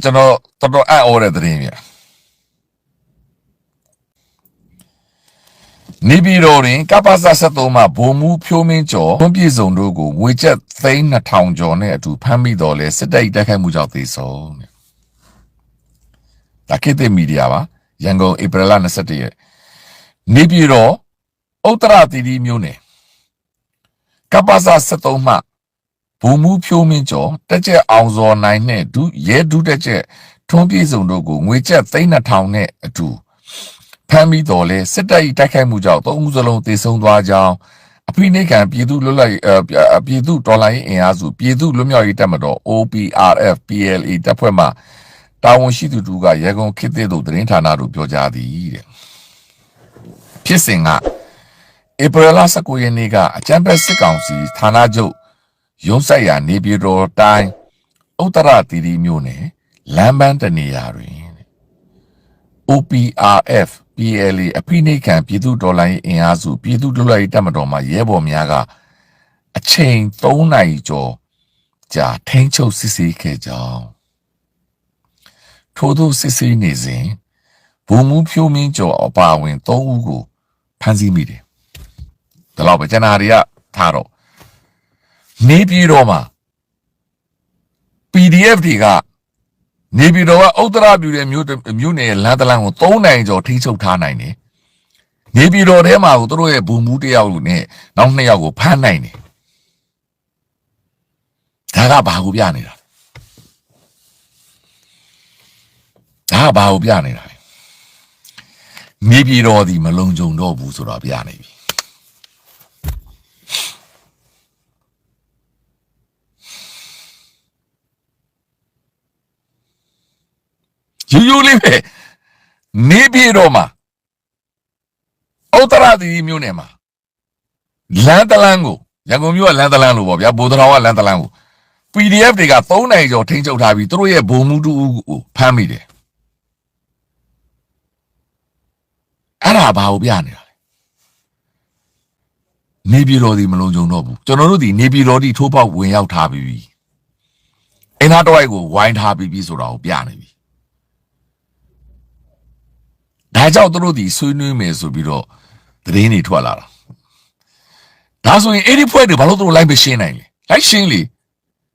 ကျွန်တော်အံ့ဩတဲ့သတင်းပြနေပြည်တော်တွင်ကပ္ပစ73မှဗိုလ်မှူးဖြိုးမင်းကျော်တွန်းပြည်စုံတို့ကိုငွေကျပ်သိန်း2000ကျော်နဲ့အတူဖမ်းမိတော်လဲစစ်တပ်တိုက်ခိုက်မှုကြောင့်သေဆုံးတဲ့ဒါခေတ်သစ်မီဒီယာပါရန်ကုန်ဧပြီလ21ရက်နေပြည်တော်ဥတ္တရသီရိမြို့နယ်ကပ္ပစ73မှဗိုလ်မှူးဖြိုးမင်းကျော်တက်ကျက်အောင်စော်နိုင်နဲ့ရဲဒုတက်ကျက်ထွန်းပြည်စုံတို့ကိုငွေကျပ်သိန်း2000နဲ့အတူဖမ်းမိတော်လဲစစ်တပ်တိုက်ခိုက်မှုကြောင့်သုံးဦးစလုံးသေဆုံးသွားကြောင်းအဖိနှိခံပြည်သူလွတ်လပ်ပြည်သူတော်လှန်ရေးအင်အားစုပြည်သူလွတ်မြောက်ရေးတပ်မတော် OPRF PLA တပ်ဖွဲ့မှတာဝန်ရှိသူတို့ကရန်ကုန်ခေတ်သစ်တို့သတင်းဌာနတို့ပြောကြားသည်တဲ့ဖြစ်စဉ်ကဧပြီလ19ရက်နေ့ကအကြမ်းဖက်စစ်ကောင်စီဌာနချုပ်ရုံးဆိုင်ရာနေပြည်တော်တိုင်းဥတ္တရသီရိမြို့နယ်လမ်းပန်းတနေရာတွင် OPRF PLA အဖိနှိခံပြည်သူတော်လှန်ရေးအင်အားစုပြည်သူ့လွတ်လပ်ရေးတပ်မတော်မှရဲဘော်များကအချိန်3နာရီကျော်ကြာထိန်းချုပ်စစ်ဆေးခဲ့ကြောင်းထို့သောစစ်ဆေးနေစဉ်ဗိုလ်မှူးဖြိုးမင်းကျော်အပါအဝင်3ဦးကိုဖမ်းဆီးမိတယ်ဒါတော့ပဲကျွန်တော်တွေကထားတော့နေပြည်တော်မှာ PDF တွေကနေပြည်တော်ကဥတ္တရပြည်နယ်မြို့နယ်လမ်းတလမ်းကို3နိုင်ကျော်ထိန်းချုပ်ထားနိုင်တယ်နေပြည်တော်ထဲမှာကိုသူတို့ရဲ့ဗိုလ်မှူးတစ်ယောက်နဲ့နောက်2ယောက်ကိုဖမ်းနိုင်တယ်ဒါကဘာကိုပြနေတာနေပြည်တော်ဒီမလုံခြုံတော့ဘူးဆိုတော့ပြနေပြီယူလေးပဲနေပြည်တော်မှာဥတ္တရသီရိမြို့နယ်မှာလမ်းတလန်းကိုရန်ကုန်မြို့ကလမ်းတလန်းလို့ပေါ့ဗျာဗိုလ်တော်ကလမ်းတလန်းကို PDF တွေက3နိုင်ကျော်ထိန်းချုပ်ထားပြီးသူတို့ရဲ့ဗိုလ်မှူးတူကိုဖမ်းမိတယ်အဲ့ဒါဘာကိုပြနေတာလဲနေပြည်တော်ဒီမလုံခြုံတော့ဘူးကျွန်တော်တို့ဒီနေပြည်တော်ဒီထိုးပေါက်ဝင်ရောက်ထားပြီးအင်္ဂါတော်ရိုက်ကိုဝိုင်းထားပြီးဆိုတာကိုပြနေပြီဒါကြောင့်သူတို့ဒီဆွေးနွေးမယ်ဆိုပြီးတော့သတင်းတွေထွက်လာတာဒါဆိုရင်အဲ့ဒီဖွဲ့တွေဘာလို့သူတို့လိုက်မရှင်းနိုင်လဲလိုက်ရှင်းလေ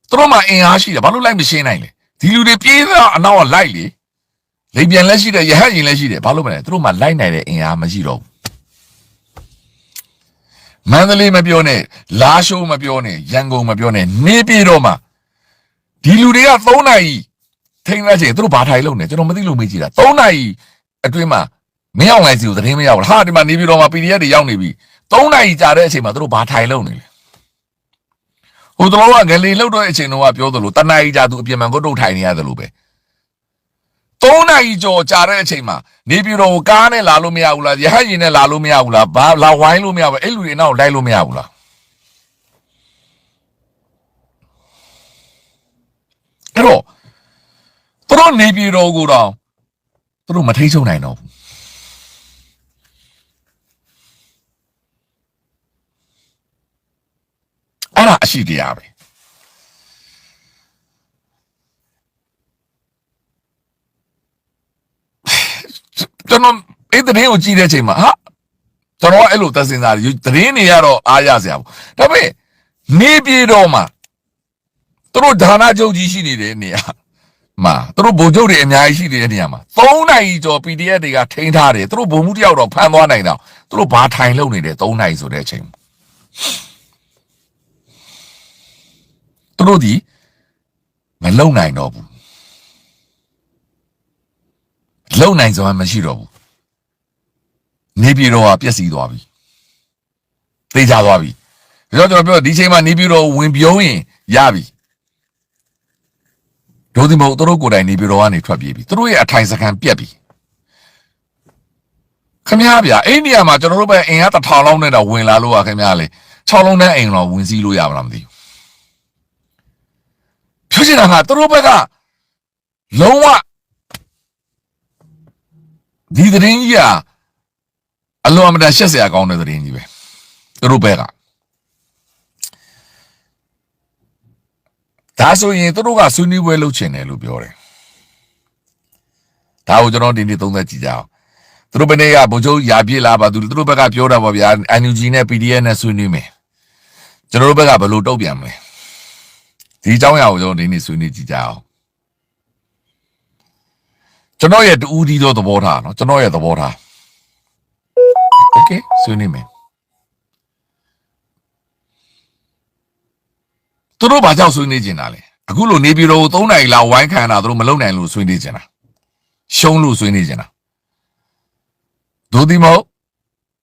သူတို့မှအင်အားရှိတယ်ဘာလို့လိုက်မရှင်းနိုင်လဲဒီလူတွေပြေးတော့အနောက်ကလိုက်လေလိမ်ပြန်လက်ရှိတယ်ရဟတ်ရင်လက်ရှိတယ်ဘာလို့မလဲသူတို့မှလိုက်နိုင်တဲ့အင်အားမရှိတော့ဘူးမန္တလေးမပြောနဲ့လာရှိုးမပြောနဲ့ရန်ကုန်မပြောနဲ့နေပြည်တော်မှာဒီလူတွေက3နာရီထိန်းလိုက်ချင်သူတို့ဘာထိုင်လို့နေကျွန်တော်မသိလို့မေးကြည့်တာ3နာရီအတွင်းမှာမင်းအောင်လိုက်စီကိုသတင်းမရောက်ဘူးဟာဒီမှာနေပြည်တော်မှာ PDF တွေရောက်နေပြီ3နာရီကြာတဲ့အချိန်မှာသူတို့ဘာထိုင်လို့နေလဲဟိုတော်ကငလီလှုပ်တော့တဲ့အချိန်တော့ပြောသလိုတနာရီကြာသူအပြင်မှာကိုတုတ်ထိုင်နေရတယ်လို့ပဲ3နာရီကျော်ကြာတဲ့အချိန်မှာနေပြည်တော်ကိုကားနဲ့လာလို့မရဘူးလားရဟတ်ယာဉ်နဲ့လာလို့မရဘူးလားဘာလာဝိုင်းလို့မရဘူးအဲ့လူတွေနောက်လိုက်လို့မရဘူးလားအဲ့တော့သူတို့နေပြည်တော်ကိုတော့သူတို့မထိချုံနိုင်တော့ဘူးအဲ့ဒါအရှိတရားပဲကျွန်တော်အဲ့သတင်းကိုကြည့်တဲ့အချိန်မှာဟာကျွန်တော်အဲ့လိုသက်စင်စားသတင်းတွေကတော့အားရစရာပေါ့ဒါပေမဲ့နေပြည်တော်မှာသူတို့ဌာနချုပ်ကြီးရှိနေတဲ့နေရာမှာသူတို့ဗိုလ်ချုပ်တွေအများကြီးရှိနေတဲ့နေရာမှာ3နိုင်ကျော် PDF တွေကထိန်းထားတယ်သူတို့ဗိုလ်မှူးတယောက်တော့ဖမ်းသွားနိုင်တော့သူတို့ဘာထိုင်လုံနေတယ်3နိုင်ဆိုတဲ့အချိန်သူတို့ဒီမလုံနိုင်တော့ဘူးလုံနိုင်စွာမရှိတော့ဘူးနေပြည်တော်ကပျက်စီးသွားပြီသိကြသွားပြီဒါကြောင့်ကျွန်တော်ပြောဒီချိန်မှာနေပြည်တော်ဝင်ပြုံးရင်ရပြီဒို့ဒီမို့သူတို့ကိုယ်တိုင်နေပြည်တော်ကနေထွက်ပြေးပြီသူတို့ရဲ့အထိုင်စခန်းပြက်ပြီခင်ဗျားဗျာအဲ့ဒီနေရာမှာကျွန်တော်တို့ပဲအင်အား1000လောက်နဲ့တော့ဝင်လာလို့ရခင်ဗျားလေ6လုံးနဲ့အိမ်တော့ဝင်စည်းလို့ရမလားမသိဘူးပြောချင်တာကသူတို့ဘက်ကလုံးဝဒီသတင်းကြီးကအလွန်အမတန်ရှက်စရာကောင်းတဲ့သတင်းကြီးပဲသူတို့ဘက်ကဒါဆိုရင်သူတို့ကဆွေးနွေးပွဲလုပ်ချင်တယ်လို့ပြောတယ် ဒါကိုကျွန်တော်ဒီနေ့သုံးသက်ကြည့်ကြအောင်သူတို့ဘယ်နေ့ကဗိုလ်ချုပ်ရာပြည့်လာပါသူတို့ဘက်ကပြောတာပေါ့ဗျာ NUG နဲ့ PDF နဲ့ဆွေးနွေးမယ်ကျွန်တော်တို့ဘက်ကဘယ်လိုတုံ့ပြန်မလဲဒီအကြောင်းအရာကိုကျွန်တော်ဒီနေ့ဆွေးနွေးကြည့်ကြအောင်ကျွန်တော်ရဲ့တူဒီတော့သဘောထားနော်ကျွန်တော်ရဲ့သဘောထားโอเคဆွေးနွေးမယ်သူတို့ဘာကြောင့်ဆွေးနွေးကြတာလဲအခုလိုနေပြည်တော်ကို3နိုင်လောက်ဝိုင်းခံတာသူတို့မလုံနိုင်လို့ဆွေးနွေးကြတာရှုံးလို့ဆွေးနွေးကြတာဒိုဒီမော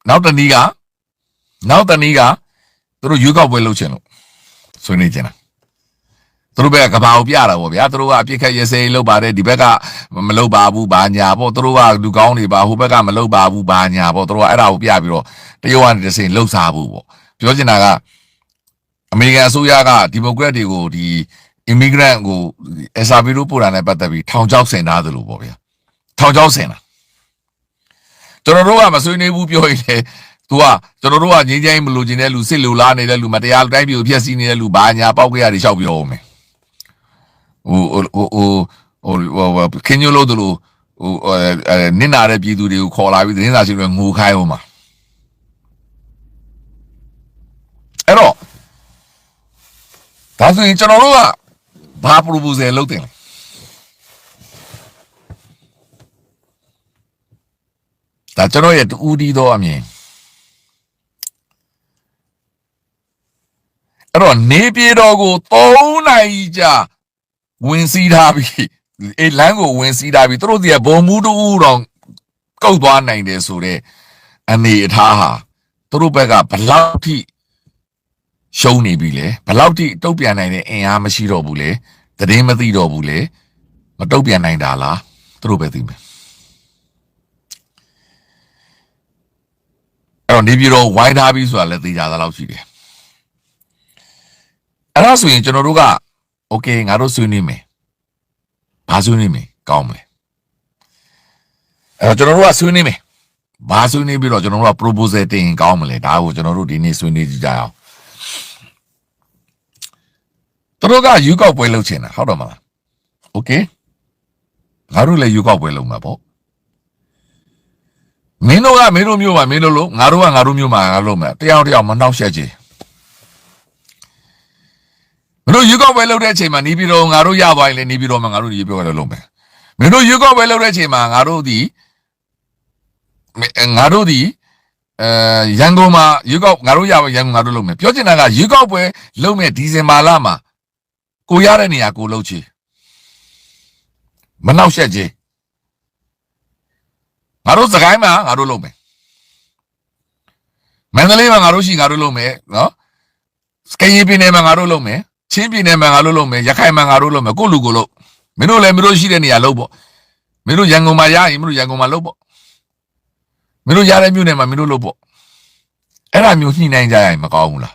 နောက်တနည်းကသူတို့ရွေးကောက်ပွဲလုပ်ချင်လို့ဆွေးနွေးကြတာသူတို့ဘက်ကကဘာကိုပြတာပေါ့ဗျာသူတို့ကအပြစ်ခတ်ရစေးလုပ်ပါတယ်ဒီဘက်ကမလုပ်ပါဘူးဘာညာပေါ့သူတို့ကလူကောင်းတွေပါဟိုဘက်ကမလုပ်ပါဘူးဘာညာပေါ့သူတို့ကအဲ့ဒါကိုပြပြီးတော့တရုတ်ကနေတစ်စင်လှုပ်ရှားဖို့ပေါ့ပြောချင်တာကအမေရိကန်အစိုးရကဒီမိုကရက်တွေကိုဒီ immigrant ကို SRB တို့ပို့တာနဲ့ပတ်သက်ပြီးထောင်ချောက်ဆင်ထားသလိုပေါ့ဗျာထောင်ချောက်ဆင်တာကျွန်တော်တို့ကမဆွေးနွေးဘူးပြောရင်လေသူကကျွန်တော်တို့ကငြိမ်းချမ်းမလို့ခြင်းတဲ့လူစစ်လူလားနေတဲ့လူမတရားတိုင်းပြည်ကိုဖျက်ဆီးနေတဲ့လူဘာညာပေါက်ကြရတွေလျှောက်ပြောမယ်ခင်ညိုလို့တို့နင်းနာတဲ့ပြည်သူတွေကိုခေါ်လာပြီးသတင်းစာရှင်းလင်းငိုခိုင်းအောင်မှာအဲ့တော့ဒါဆိုရင်ကျွန်တော်တို့ကဘာ proposal လုပ်တယ်လဲဒါကျွန်တော်ရဲ့တူဒီတော့အမြင်အဲ့တော့နေပြည်တော်ကို3နိုင်ကြာဝင်စီးထားပြီးအေးလမ်းကိုဝင်စီးထားပြီးသူတို့ဒီကဘုံမူတူတော့ကုတ်သွားနိုင်တယ်ဆိုတော့အနေအထားဟာသူတို့ဘက်ကဘလောက်ထိရှုံးနေပြီလေဘလောက်ထိတုတ်ပြန်နိုင်တဲ့အင်အားမရှိတော့ဘူးလေသတင်းမသိတော့ဘူးလေမတုတ်ပြန်နိုင်တာလားသူတို့ပဲသိမယ်အဲ့တော့နေပြည်တော်ဝိုင်းထားပြီးဆိုတာလည်းသိကြသလောက်ရှိတယ်အဲ့ဒါဆိုရင်ကျွန်တော်တို့ကโอเคငါတို့ဆွေးနွေးမယ်ဘာဆွေးနွေးမယ်ကောင်းမလဲအဲ့တော့ကျွန်တော်တို့ကဆွေးနွေးမယ်ဘာဆွေးနွေးပြီးတော့ကျွန်တော်တို့က proposal တင်ရင်ကောင်းမလဲဒါကိုကျွန်တော်တို့ဒီနေ့ဆွေးနွေးကြည့်ကြအောင်တို့ကယူကောက်ပွဲလုပ်ချင်တာဟုတ်တော့မလားโอเคငါတို့လည်းယူကောက်ပွဲလုပ်မှာပေါ့မင်းတို့ကမင်းတို့မျိုးမှာမင်းတို့လို့ငါတို့ကငါတို့မျိုးမှာငါလုပ်မှာတယောက်တယောက်မနှောက်ယှက်ချင်မင်းတို့ယူကောက်ပွဲလုပ်တဲ့အချိန်မှာနေပြည်တော်ငါတို့ရသွားရင်လည်းနေပြည်တော်မှာငါတို့ယူပြောရလုပ်မယ်မင်းတို့ယူကောက်ပွဲလုပ်တဲ့အချိန်မှာငါတို့ဒီရန်ကုန်မှာယူကောက်ငါတို့ရပါရန်ကုန်ငါတို့လုပ်မယ်ပြောချင်တာကယူကောက်ပွဲလုပ်မယ်ဒီဇင်ဘာလမှာကိုရတဲ့နေရာကိုလှုပ်ချေမနှောက်ယှက်ချေငါတို့စကိုင်းမှာငါတို့လုပ်မယ်မန္တလေးမှာငါတို့ရှိငါတို့လုပ်မယ်နော်စကရင်ပြည်နယ်မှာငါတို့လုပ်မယ်ချင်းပြည်နယ်မှာငါတို့လုပ်မယ်ရခိုင်မှာငါတို့လုပ်မယ်ကိုလူကိုလုပ်မင်းတို့လည်းမင်းတို့ရှိတဲ့နေရာလုပ်ပေါ့မင်းတို့ရန်ကုန်မှာရရင်မင်းတို့ရန်ကုန်မှာလုပ်ပေါ့မင်းတို့ရတဲ့မြို့နယ်မှာမင်းတို့လုပ်ပေါ့အဲ့ဒါမျိုးညှိနှိုင်းကြရင်မကောင်းဘူးလား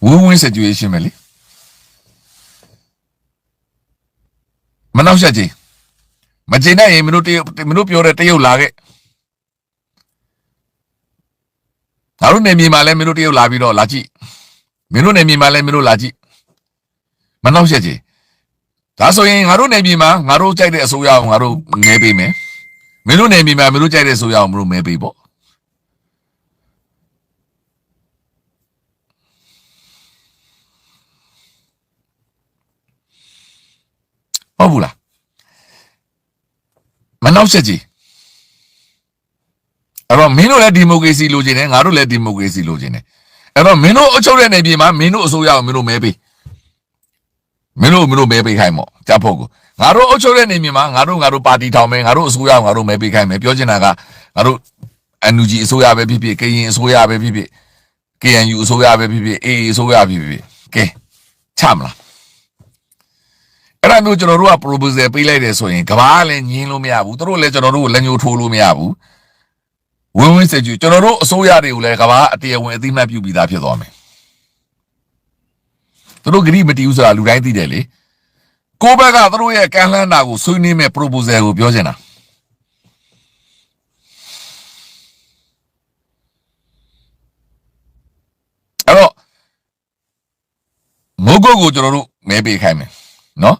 win-win situation ပဲလေမနှောက်ယှက်ချင်မချင်တဲ့ရင်မင်းတို့ပြောတဲ့တရုတ်လာခဲ့ငါတို့နေမြေမှာလည်းမင်းတို့တရုတ်လာပြီးတော့လာကြည့်မင်းတို့နေမြေမှာလည်းမင်းတို့လာကြည့်မနှောက်ယှက်ချင်ဒါဆိုရင်ငါတို့နေမြေမှာငါတို့ကြိုက်တဲ့အစိုးရအောင်ငါတို့မဲပေးမယ်မင်းတို့နေမြေမှာမင်းတို့ကြိုက်တဲ့အစိုးရအောင်မင်းတို့မဲပေးပေါ့ဟုတ်ဘူးလားမနှောက်ယှက်ကြည့်အဲ့တော့မင်းတို့လည်းဒီမိုကရေစီလိုချင်တယ်ငါတို့လည်းဒီမိုကရေစီလိုချင်တယ်အဲ့တော့မင်းတို့အချုပ်တဲ့နေပြည်မှာမင်းတို့အစိုးရအောင်မင်းတို့မဲပေးမင်းတို့မဲပေးခိုင်းပေါ့ကြားဖို့ကိုငါတို့အချုပ်တဲ့နေပြည်မှာငါတို့ပါတီထောင်မယ်ငါတို့အစိုးရအောင်ငါတို့မဲပေးခိုင်းမယ်ပြောချင်တာကငါတို့ NUG အစိုးရပဲဖြစ်ဖြစ်ကရင်အစိုးရပဲဖြစ်ဖြစ် KNU အစိုးရပဲဖြစ်ဖြစ် AA အစိုးရဖြစ်ဖြစ်ကဲချမလားအဲ့ဒါမျိုးကျွန်တော်တို့က proposal ပေးလိုက်တယ်ဆိုရင်ကဘာလည်းညင်းလို့မရဘူးတို့လည်းကျွန်တော်တို့ကိုလက်ညှိုးထိုးလို့မရဘူးwin-win situation ကျွန်တော်တို့အစိုးရတွေကိုလည်းကဘာအတရားဝင်အသိမှတ်ပြုပြီးသားဖြစ်သွားမယ်တို့ဂရိမတီးဘူးဆိုတာလူတိုင်းသိတယ်လေကိုဘက်ကတို့ရဲ့ကမ်းလှမ်းတာကိုဆွေးနွေးမဲ့ proposal ကိုပြောချင်တာအဲ့တော့မိုးကုတ်ကိုကျွန်တော်တို့မဲပေးခိုင်းမယ်နော်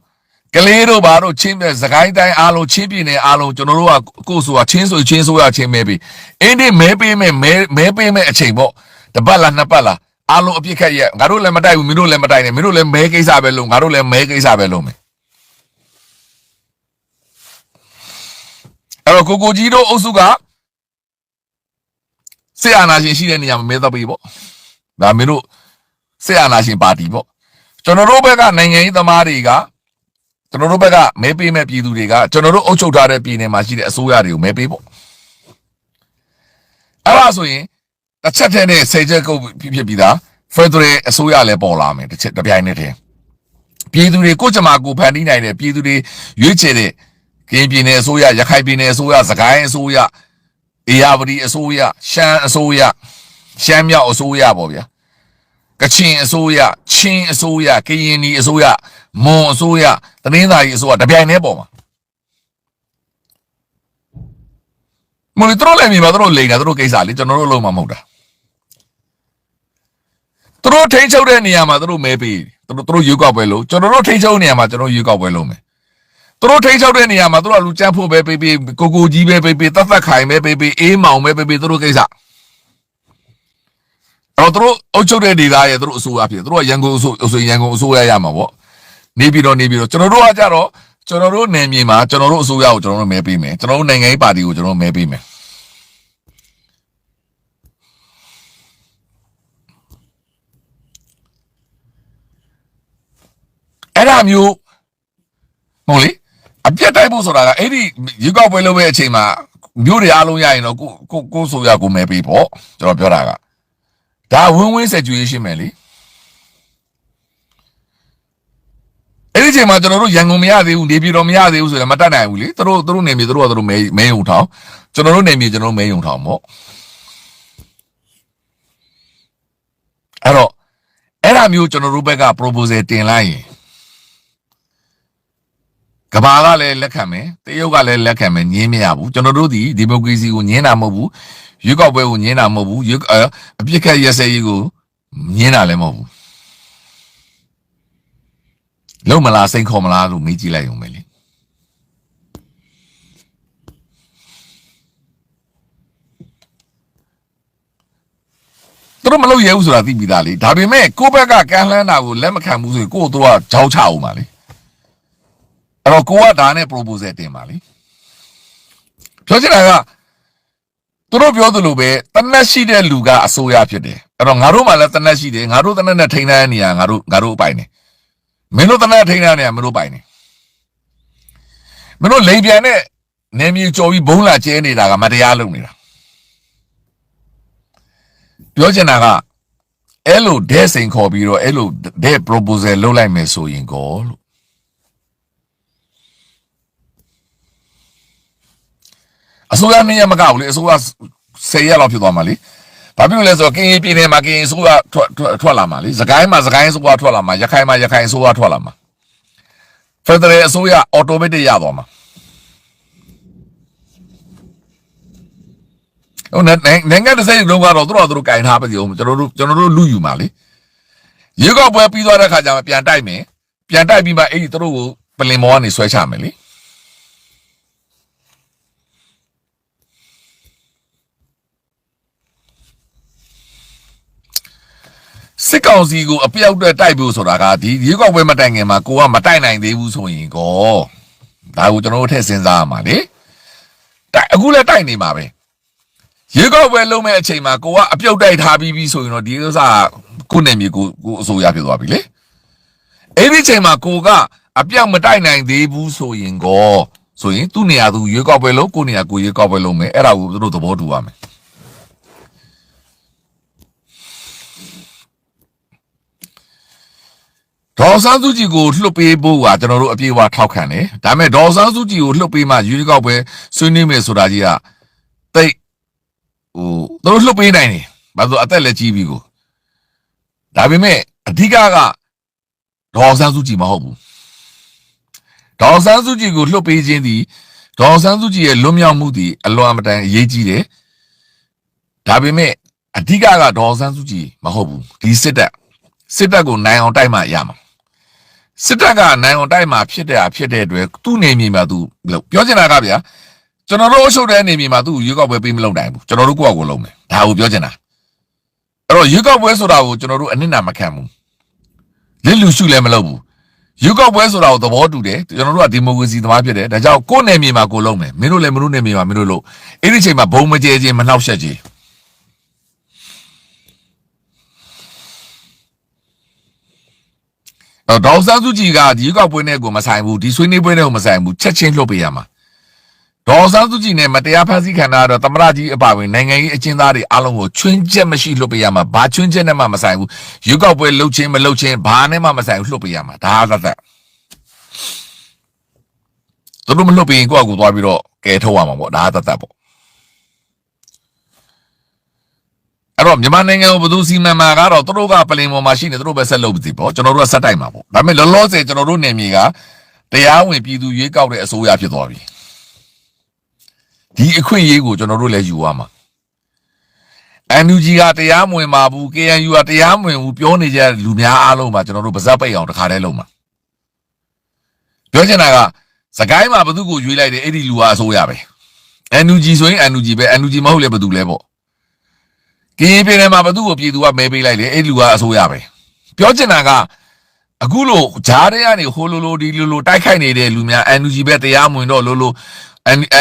က ကလေးတို့ဘာတို့ချင်းစကိုင်းတိုင်းအားလုံးချင်းပြည်နယ်အားလုံးကျွန်တော်တို့ကကိုယ်ဆိုတာချင်းဆိုရချင်းမဲပြီးအင်းဒီမဲပေးမဲ့အချိန်ပေါ့တစ်ပတ်လားနှစ်ပတ်လားအားလုံးအပြစ်ခတ်ရက်ငါတို့လည်းမတိုက်ဘူးမင်းတို့လည်းမတိုက်နဲ့မင်းတို့လည်းမဲကိစ္စပဲလို့ငါတို့လည်းမဲကိစ္စပဲလို့မယ်အဲ့တော့ကိုကြီးတို့အုပ်စုကဆေးအာနာရှင်ရှိတဲ့နေရာမှာမဲတော့ပြီပေါ့ဒါမင်းတို့ဆေးအာနာရှင်ပါတီပေါ့ကျွန်တော်တို့ဘက်ကနိုင်ငံရေးသမားတွေကကျွန်တော်တို့ဘက်ကမဲပေးမဲ့ပြည်သူတွေကကျွန်တော်တို့အုပ်ချုပ်ထားတဲ့ပြည်နယ်မှာရှိတဲ့အစိုးရတွေကိုမဲပေးပေါ့အဲ့ဒါဆိုရင်တစ်ချက်တည်းနဲ့စေချက်ကုတ်ဖြစ်ပြီးသားဖက်ဒရယ်အစိုးရလည်းပေါ်လာမယ်တစ်ချက်တစ်ပြိုင်နက်တည်းပြည်သူတွေကိုကြမှာကိုဖန်တီးနိုင်တယ်ပြည်သူတွေရွေးချယ်တဲ့ကရင်ပြည်နယ်အစိုးရရခိုင်ပြည်နယ်အစိုးရစကိုင်းအစိုးရအေရဝတီအစိုးရရှမ်းအစိုးရရှမ်းမြောက်အစိုးရပေါ့ဗျာကချင်အစိုးရချင်းအစိုးရကရင်နီအစိုးရမွန်အစိုးရတနင်္သာရီအစိုးရတပြိုင်တည်းပေါ်မှာမလို့တို့လည်းမြင်ပါတို့လိန်တာတို့ကိစ္စလေကျွန်တော်တို့လုံးမှာမဟုတ်တာတို့ထိန်းချုပ်တဲ့နေရာမှာတို့မဲပေးတို့ရွေးကောက်ပွဲလို့ကျွန်တော်တို့ထိန်းချုပ်နေရာမှာကျွန်တော်ရွေးကောက်ပွဲလုပ်မယ်တို့ထိန်းချုပ်တဲ့နေရာမှာတို့ကလူကြမ်းဖို့ပဲပေးကိုကြီးပဲပေးတတ်ခိုင်ပဲပေးအေးမောင်ပဲပေးတို့ကိစ္စအဲ့တော့အုပ်ချုပ်တဲ့ဒေသရဲ့တို့အစိုးရဖြစ်တို့ကရန်ကုန်အစိုးရရမှာပေါ့နေပြီးတော့ကျွန်တော်တို့ကကြတော့ကျွန်တော်တို့နယ်မြေမှာကျွန်တော်တို့အစိုးရကိုကျွန်တော်တို့မဲပေးမယ်ကျွန်တော်တို့နိုင်ငံရေးပါတီကိုကျွန်တော်တို့မဲပေးမယ်အဲ့ဒါမျိုးဟုတ်လေအပြတ်တိုက်ဖို့ဆိုတာကအဲ့ဒီရွေးကောက်ပွဲလုပ်ရဲ့အချိန်မှာမျိုးတွေအားလုံးရရင်တော့ကိုဆိုရကိုမဲပေးပေါ့ကျွန်တော်ပြောတာကဒါwin-win situation ပဲလေအဲ့ဒီချိန်မှာကျွန်တော်တို့ရန်ကုန်မရသေးဘူးနေပြည်တော်မရသေးဘူးဆိုရင်မတတ်နိုင်ဘူးလေတို့နေမြေတို့မဲယုံထောင်ကျွန်တော်တို့နေမြေကျွန်တော်မဲယုံထောင်ပေါ့အဲ့တော့အဲ့ဒါမျိုးကျွန်တော်တို့ဘက်က proposal တင်လိုက်ရင်ကဘာကလည်းလက်ခံမယ်တရုတ်ကလည်းလက်ခံမယ်ညင်းမရဘူးကျွန်တော်တို့ဒီမိုကရေစီကိုညင်းတာမဟုတ်ဘူးရွေးကောက်ပွဲကိုညင်းတာမဟုတ်ဘူးအပြစ်ခတ်ရက်စဲကြီးကိုညင်းတာလည်းမဟုတ်ဘူးလုံးမလားစိန်ခေါ်မလားလို့မေးကြည့်လိုက်ရုံပဲလေသူတို့မလုပ်ရဘူးဆိုတာသိပြီးသားလေဒါပေမဲ့ကိုယ့်ဘက်ကကမ်းလှမ်းတာကိုလက်မခံဘူးဆိုရင်ကိုယ့်တို့ကကြောက်ချအောင်ပါလေအဲ့တော့ကိုကဒါနဲ့ proposal တင်ပါလေပြောချင်တာကသူတို့ပြောသလိုပဲတနက်ရှိတဲ့လူကအစိုးရဖြစ်တယ်အဲ့တော့ငါတို့မှလည်းတနက်ရှိတယ်ငါတို့တနက်နဲ့ထိန်းတဲ့နေရာငါတို့အပိုင်နေမင်းတို့တနက်ထိန်းတဲ့နေရာမင်းတို့ပိုင်နေမင်းတို့လိန်ပြန်တဲ့နေမြေကြော်ပြီးဘုံလာကျဲနေတာကမတရားလုပ်နေတာပြောချင်တာကအဲ့လိုဒဲစိန်ခေါ်ပြီးတော့အဲ့လိုဒဲ proposal လုပ်လိုက်မယ်ဆိုရင်ကောလို့အစိုးရနေရမကောက်လေအစိုးရ10ရက်လောက်ဖြစ်သွားမှာလေဘာဖြစ်လို့လဲဆိုတော့ကရင်ပြည်နယ်မှာကရင်အစိုးရထွက်လာမှာလေစကိုင်းမှာစကိုင်းအစိုးရထွက်လာမှာရခိုင်မှာရခိုင်အစိုးရထွက်လာမှာဖက်ဒရယ်အစိုးရအော်တိုမက်တစ်ရသွားမှာဟိုနိုင်ငံတစ်စိတ်လုံးကတော့တို့ကင်ထားပါစီအောင်ကျွန်တော်တို့လူယူမှာလေရေကောက်ပွဲပြီးသွားတဲ့ခါကျမှပြန်တိုက်မယ်ပြန်တိုက်ပြီးမှအဲ့ဒီတို့ကိုပလင်မောကနေဆွဲချမယ်လေစစ်ကောင်စီကိုအပြောက်တဲ့တိုက်ဖို့ဆိုတာကဒီရေကောက်ပွဲမတိုင်ခင်မှာကိုကမတိုက်နိုင်သေးဘူးဆိုရင်ကောဒါကိုကျွန်တော်တို့ထည့်စဉ်းစားရမှာလေတိုက်အခုလည်းတိုက်နေမှာပဲရေကောက်ပွဲလုံးမဲ့အချိန်မှာကိုကအပြုတ်တိုက်ထားပြီးဆိုရင်တော့ဒီဥစ္စာကိုနေမြေကိုအစိုးရဖြစ်သွားပြီလေအဲ့ဒီချိန်မှာကိုကအပြောက်မတိုက်နိုင်သေးဘူးဆိုရင်ကောဆိုရင်သူ့နေရာသူရေကောက်ပွဲလုံးကိုနေရာကိုရေကောက်ပွဲလုံးမယ်အဲ့ဒါကိုသူတို့သဘောတူရမယ်ဒေါ်ဆန်းစုကြည်ကိုလှုပ်ပေးဖို့ကကျွန်တော်တို့အပြေအဝထောက်ခံတယ်ဒါပေမဲ့ဒေါ်ဆန်းစုကြည်ကိုလှုပ်ပေးမှရွေးကောက်ပွဲဆွေးနွေးမယ်ဆိုတာကြီးကတိတ်သူတို့လှုပ်ပေးနိုင်တယ်ဘာလို့အသက်လည်းကြီးပြီကိုဒါပေမဲ့အဓိကဒေါ်ဆန်းစုကြည်မဟုတ်ဘူးဒေါ်ဆန်းစုကြည်ကိုလှုပ်ပေးခြင်းဒီဒေါ်ဆန်းစုကြည်ရဲ့လွတ်မြောက်မှုဒီအလွန်အမတန်အရေးကြီးတယ်ဒါပေမဲ့အဓိကဒေါ်ဆန်းစုကြည်မဟုတ်ဘူးဒီစစ်တပ်ကိုနိုင်အောင်တိုက်မှရမှာ စစ်တပ်ကနိုင်အောင်တိုက်မှာဖြစ်တဲ့အတွက်သူ့နေမြေမှာသူပြောချင်တာကဗျာကျွန်တော်တို့အုပ်ချုပ်တဲ့နေမြေမှာသူရွေးကောက်ပွဲပေးမလုပ်နိုင်ဘူးကျွန်တော်တို့ကိုယ့်အကိုလုံးမယ်ဒါကိုပြောချင်တာအဲ့တော့ရွေးကောက်ပွဲဆိုတာကိုကျွန်တော်တို့အနစ်နာမခံဘူးလစ်လူရှုလည်းမလုပ်ဘူးရွေးကောက်ပွဲဆိုတာကိုသဘောတူတယ်ကျွန်တော်တို့ကဒီမိုကရေစီသမားဖြစ်တယ်ဒါကြောင့်ကိုယ့်နေမြေမှာကိုလုံးမယ်မင်းတို့လည်းမင်းတို့နေမြေမှာမင်းတို့လို့အဲ့ဒီချိန်မှာဘုံမကျဲခြင်းမနှောက်ယှက်ခြင်းဒေါ်ဆန်းစုကြည်ကဒီကောက်ပွဲနဲ့ကိုမဆိုင်ဘူးဒီဆွေးနွေးပွဲနဲ့ကိုမဆိုင်ဘူးချက်ချင်းလှုပ်ပေးရမှာဒေါ်ဆန်းစုကြည်နဲ့မတရားဖန်ဆီးခံတာတော့သမရကြီးအပါဝင်နိုင်ငံရေးအကျဉ်းသားတွေအားလုံးကိုချွင်းချက်မရှိလှုပ်ပေးရမှာဘာချွင်းချက်နဲ့မှမဆိုင်ဘူးရွေးကောက်ပွဲလှုပ်ချင်းမလှုပ်ချင်းဘာနဲ့မှမဆိုင်ဘူးလှုပ်ပေးရမှာဒါသက်သက်သူတို့မလှုပ်ပေးရင်ကိုယ့်အကူသွားပြီးတော့ကဲထုတ်ရမှာပေါ့ဒါသက်သက်ပေါ့အဲ့တော့မြန်မာနိုင်ငံကိုဘယ်သူစီမံမှာကတော့သူတို့ကပလင်ပေါ်မှာရှိနေသူတို့ပဲဆက်လုပ်ပြီပေါ့ကျွန်တော်တို့ကဆက်တိုက်မှာပေါ့ဒါပေမဲ့လောလောဆယ်ကျွန်တော်တို့နေမြေကတရားဝင်ပြည်သူရွေးကောက်တဲ့အစိုးရဖြစ်သွားပြီဒီအခွင့်အရေးကိုကျွန်တော်တို့လည်းယူရမှာ NUG ကတရားမဝင်ပါဘူး KNU ကတရားမဝင်ဘူးပြောနေကြလူများအားလုံးမှာကျွန်တော်တို့ဗဇက်ပိတ်အောင်တခါတည်းလုံးမှာပြောချင်တာကစကိုင်းမှာဘသူကိုရွေးလိုက်တယ်အဲ့ဒီလူကအစိုးရပဲ NUG ဆိုရင် NUG ပဲ NUG မဟုတ်လေဘသူလဲပေါ့ကင်းပြည်နယ်မှာဘသူကိုပြည်သူကမဲပေးလိုက်တယ်အဲ့လူကအစိုးရပဲပြောချင်တာကအခုလို့ဂျားတွေကနေဟိုလိုဒီလိုတိုက်ခိုက်နေတဲ့လူများ NUG ပဲတရားမဝင်တော့လို့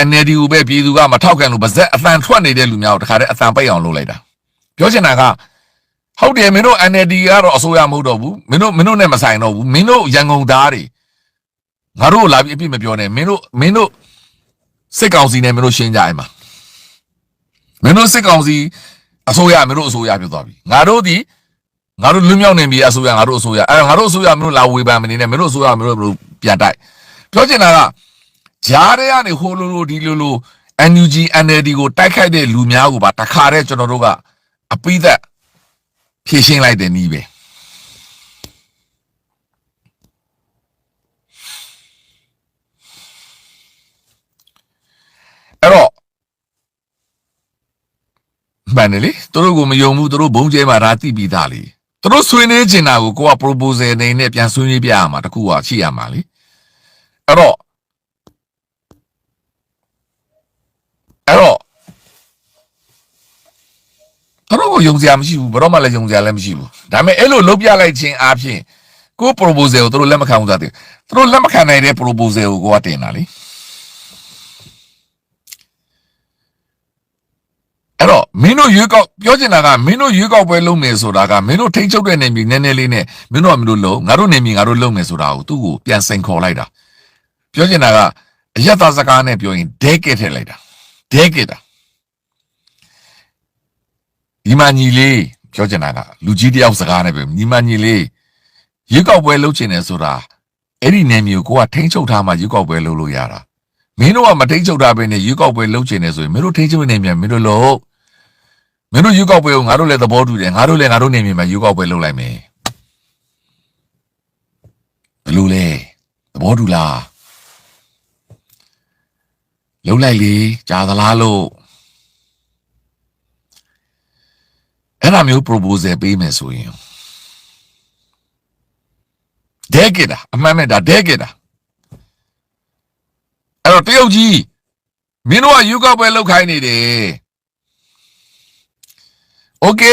NLD ကိုပဲပြည်သူကမထောက်ခံလို့ဗဇက်အသံထွက်နေတဲ့လူများကိုတခါတည်းအသံပိတ်အောင်လုပ်လိုက်တာပြောချင်တာကဟုတ်တယ်မင်းတို့ NLD ကတော့အစိုးရမဟုတ်တော့ဘူးမင်းတို့နဲ့မဆိုင်တော့ဘူးမင်းတို့ရန်ကုန်သားတွေငါတို့လာပြီးအပြစ်မပြောနဲ့မင်းတို့စစ်ကောင်စီနဲ့မင်းတို့ရှင်းကြအိမ်မှာမင်းတို့စစ်ကောင်စီအစိုးရမင်းတို့အစိုးရဖြစ်သွားပြီငါတို့လွတ်မြောက်နေပြီအစိုးရငါတို့အစိုးရငါတို့အစိုးရမင်းတို့လာဝေဖန်မနေနဲ့မင်းတို့အစိုးရမင်းတို့ပြန်တိုက်ပြောချင်တာကဂျားတွေကနေဟိုလိုဒီလို NUG NLD ကိုတိုက်ခိုက်တဲ့လူများကိုပါတခါတည်းကျွန်တော်တို့ကအပိသက်ဖြည့်ရှင်းလိုက်တဲ့နည်းပဲအဲ့တော့မှန်တယ်လေသူတို့ကိုမယုံဘူးသူတို့ဘုံကျဲမှာဒါသိပြီးသားလေသူတို့ဆွေးနွေးချင်တာကိုက proposal နေနဲ့ပြန်ဆွေးနွေးပြရမှာတခုကရှိရမှာလေအဲ့တော့သူတို့ကိုယုံစရာမရှိဘူးဘယ်တော့မှလည်းယုံစရာလည်းမရှိဘူးဒါပေမဲ့အဲ့လိုလုပ်ပြလိုက်ခြင်းအပြင်ကို proposal ကိုသူတို့လက်မခံဘူးသူတို့လက်မခံနိုင်တဲ့ proposal ကိုကတင်တာလေအဲ့တော့မင်းတို့ရွေးကောက်ပြောချင်တာကမင်းတို့ရွေးကောက်ပွဲလုပ်မယ်ဆိုတာကမင်းတို့ထိန်းချုပ်တဲ့နေပြည်နည်းနည်းလေးနဲ့မင်းတို့လုံးငါတို့နေပြည်ငါတို့လုပ်မယ်ဆိုတာကိုသူ့ကိုပြန်စိန်ခေါ်လိုက်တာပြောချင်တာကအယက်သားစကားနဲ့ပြောရင်ဒဲကက်ထည့်လိုက်တာဒဲကက်တာဒီမညီလေးပြောချင်တာကလူကြီးတယောက်စကားနဲ့ပဲညီမညီလေးရွေးကောက်ပွဲလုပ်ချင်တယ်ဆိုတာအဲ့ဒီနေမျိုးကိုကထိန်းချုပ်ထားမှရွေးကောက်ပွဲလုပ်လို့ရတာမင်းတို့ကမထိန်းချုပ်ထားဘဲနဲ့ရွေးကောက်ပွဲလုပ်ချင်တယ်ဆိုရင်မင်းတို့ထိန်းချုပ်နေမြန်မင်းတို့လို့မင်းတို့ရွေးကောက်ပွဲကိုငါတို့လည်းသဘောတူတယ်ငါတို့လည်းငါတို့နေမြန်မှာရွေးကောက်ပွဲလုပ်လိုက်မယ်ဘလို့လဲသဘောတူလားလုပ်လိုက်လေကြာသလားလို့အဲ့ဒါမျိုး proposal ပေးမယ်ဆိုရင်ဒဲကစ်တာအမှန်မဲ့ဒါဒဲကစ်တာအဲ့တော့တရုတ်ကြီးမင်းတို့ကယူကောက်ပွဲလောက်ခိုင်းနေတယ်โอเค